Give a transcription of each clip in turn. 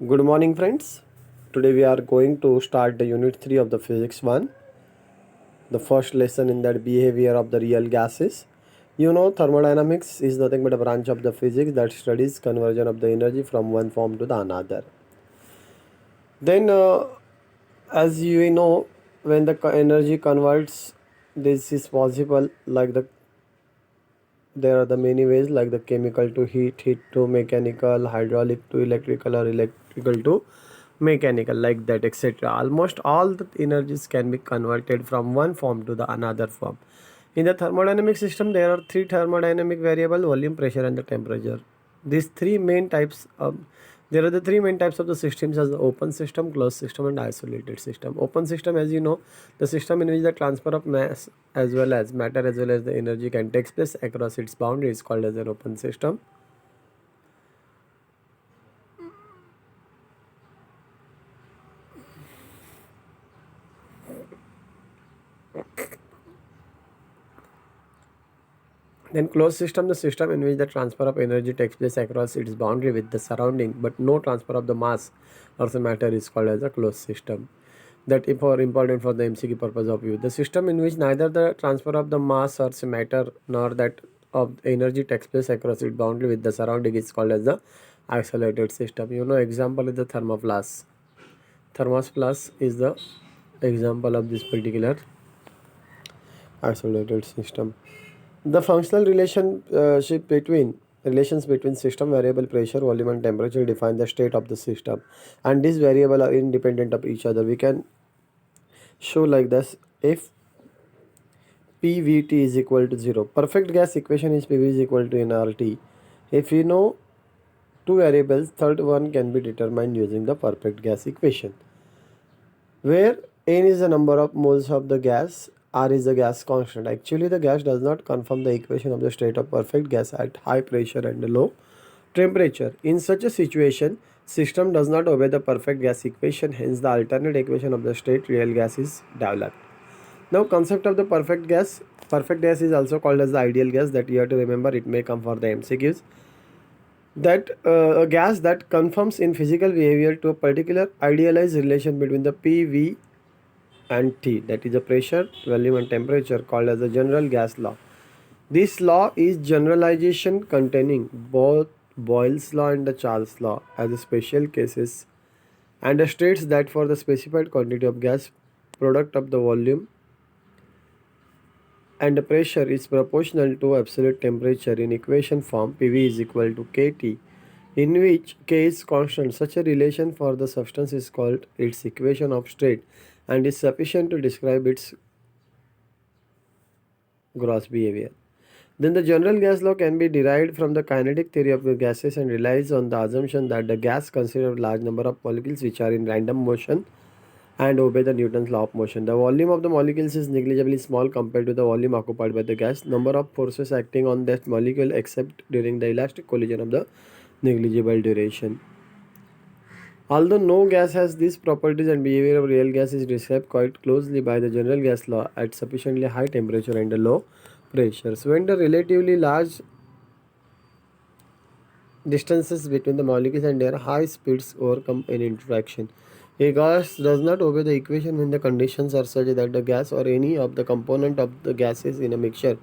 Good morning, friends. Today we are going to start the unit 3 of the physics 1. The first lesson in that behavior of the real gases. Thermodynamics is nothing but a branch of the physics that studies conversion of the energy from one form to the another. Then, as you know, when the energy converts, this is possible like there are the many ways like the chemical to heat, heat to mechanical, hydraulic to electrical, or electrical to mechanical, like that, etc. Almost all the energies can be converted from one form to the another form. In the thermodynamic system, there are three thermodynamic variable: volume, pressure, and the temperature. These three main types of There are the three main types of the systems as the open system, closed system, and isolated system. Open system, as you know, the system in which the transfer of mass as well as matter as well as the energy can take place across its boundary is called as an open system. Then closed system, the system in which the transfer of energy takes place across its boundary with the surrounding, but no transfer of the mass or the matter is called as a closed system. That is important for the MCQ purpose of view. The system in which neither the transfer of the mass or the matter nor that of energy takes place across its boundary with the surrounding is called as the isolated system. Example is the thermoplast. Thermoplast is the example of this particular isolated system. The functional relations between system variable pressure, volume, and temperature define the state of the system, and these variables are independent of each other. We can show like this: if PVT is equal to 0, perfect gas equation is PV is equal to nRT. If we know two variables, third one can be determined using the perfect gas equation, where n is the number of moles of the gas, r is the gas constant. Actually, the gas does not confirm the equation of the state of perfect gas at high pressure and low temperature. In such a situation, system does not obey the perfect gas equation, hence the alternate equation of the state real gas is developed. Now, concept of the perfect gas. Perfect gas is also called as the ideal gas. That you have to remember, it may come for the MCQs. That a gas that conforms in physical behavior to a particular idealized relation between the PV and T, that is the pressure, volume, and temperature, called as the general gas law. This law is generalization containing both Boyle's law and the Charles law as a special cases, and states that for the specified quantity of gas, product of the volume and the pressure is proportional to absolute temperature. In equation form, PV is equal to KT, in which K is constant. Such a relation for the substance is called its equation of state and is sufficient to describe its gross behavior. Then the general gas law can be derived from the kinetic theory of the gases and relies on the assumption that the gas considers a large number of molecules which are in random motion and obey the Newton's law of motion. The volume of the molecules is negligibly small compared to the volume occupied by the gas. Number of forces acting on that molecule except during the elastic collision of the negligible duration. Although no gas has these properties and behavior of real gas is described quite closely by the general gas law at sufficiently high temperature and low pressure. So when the relatively large distances between the molecules and their high speeds overcome an interaction. A gas does not obey the equation when the conditions are such that the gas or any of the component of the gases in a mixture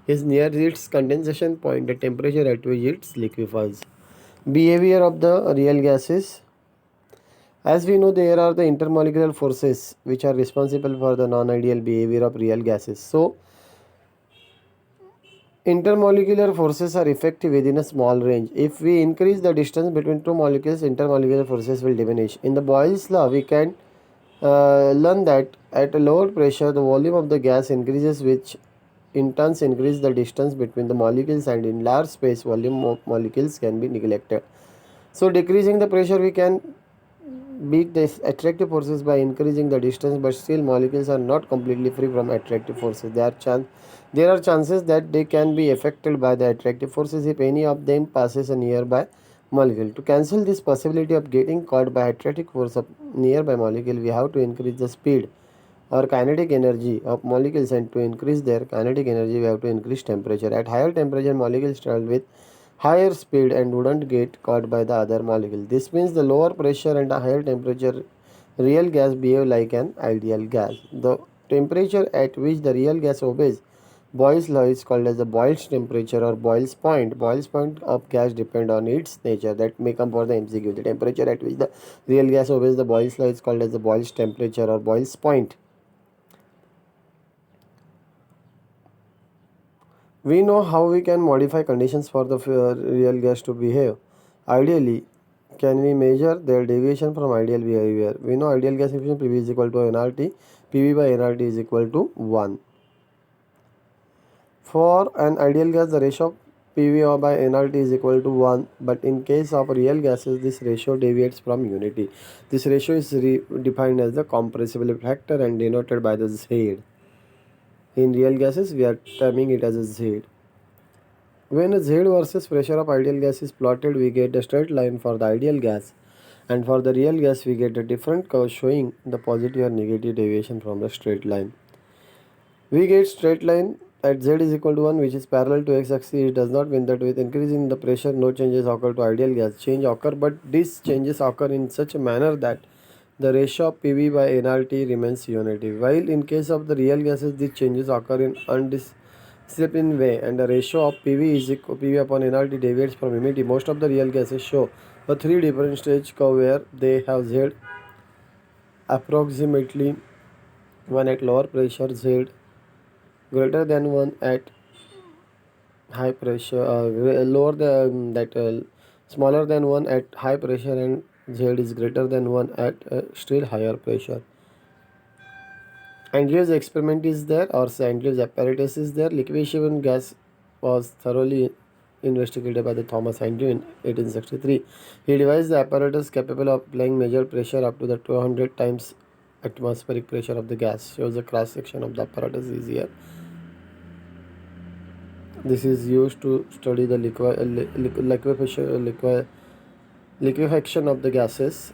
is near its condensation point, the temperature at which it liquefies. Behavior of the real gases. As we know, there are the intermolecular forces which are responsible for the non-ideal behavior of real gases. So, intermolecular forces are effective within a small range. If we increase the distance between two molecules, intermolecular forces will diminish. In the Boyle's law, we can learn that at a lower pressure, the volume of the gas increases, which in turn increase the distance between the molecules, and in large space, volume of molecules can be neglected. So, decreasing the pressure, we can beat the attractive forces by increasing the distance, but still molecules are not completely free from attractive forces. There are chances that they can be affected by the attractive forces if any of them passes a nearby molecule. To cancel this possibility of getting caught by attractive force of nearby molecule, we have to increase the speed or kinetic energy of molecules, and to increase their kinetic energy we have to increase temperature. At higher temperature, molecules travel with higher speed and wouldn't get caught by the other molecule. This means the lower pressure and a higher temperature real gas behave like an ideal gas. The temperature at which the real gas obeys Boyle's law is called as the Boyle's temperature or Boyle's point. Boyle's point of gas depend on its nature. That may come for the MCQ. The temperature at which the real gas obeys the Boyle's law is called as the Boyle's temperature or Boyle's point. We know how we can modify conditions for the real gas to behave. Ideally, can we measure their deviation from ideal behavior? We know ideal gas efficient PV is equal to nRT. PV by nRT is equal to 1. For an ideal gas, the ratio of PV by nRT is equal to 1, but in case of real gases, this ratio deviates from unity. This ratio is defined as the compressibility factor and denoted by the Z. In real gases, we are terming it as a Z. When a Z versus pressure of ideal gas is plotted, we get a straight line for the ideal gas, and for the real gas, we get a different curve showing the positive or negative deviation from the straight line. We get straight line at Z is equal to 1, which is parallel to x-axis. It does not mean that with increasing the pressure no changes occur to ideal gas. Change occur, but these changes occur in such a manner that the ratio of PV by nRT remains unity. While in case of the real gases, these changes occur in undisciplined way, and the ratio of PV is equal PV upon nRT deviates from unity. Most of the real gases show a 3 different stage curve where they have Z approximately 1 at lower pressure, Z greater than 1 at high pressure, lower than that, smaller than 1 at high pressure, and Z is greater than 1 at still higher pressure. Andrew's experiment is there, or Andrew's apparatus is there. Liquefaction gas was thoroughly investigated by the Thomas Andrew in 1863. He devised the apparatus capable of applying measured pressure up to the 200 times atmospheric pressure of the gas. Shows the cross section of the apparatus is here. This is used to study the liquefaction of the gases.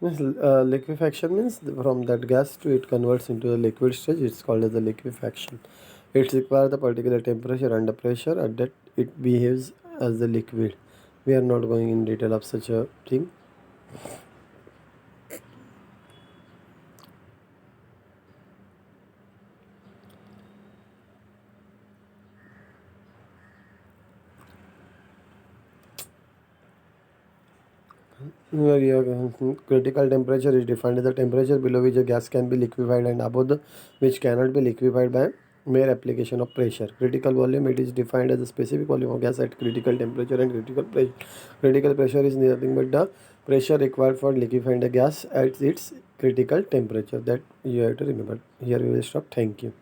Liquefaction means from that gas to it converts into the liquid stage. It's called as the liquefaction. It requires the particular temperature and the pressure at that it behaves as the liquid. We are not going in detail of such a thing. Critical temperature is defined as the temperature below which a gas can be liquefied and above the which cannot be liquefied by mere application of pressure. Critical volume, it is defined as the specific volume of gas at critical temperature and critical pressure. Critical pressure is nothing but the pressure required for liquefying the gas at its critical temperature. That you have to remember. Here we will stop. Thank you.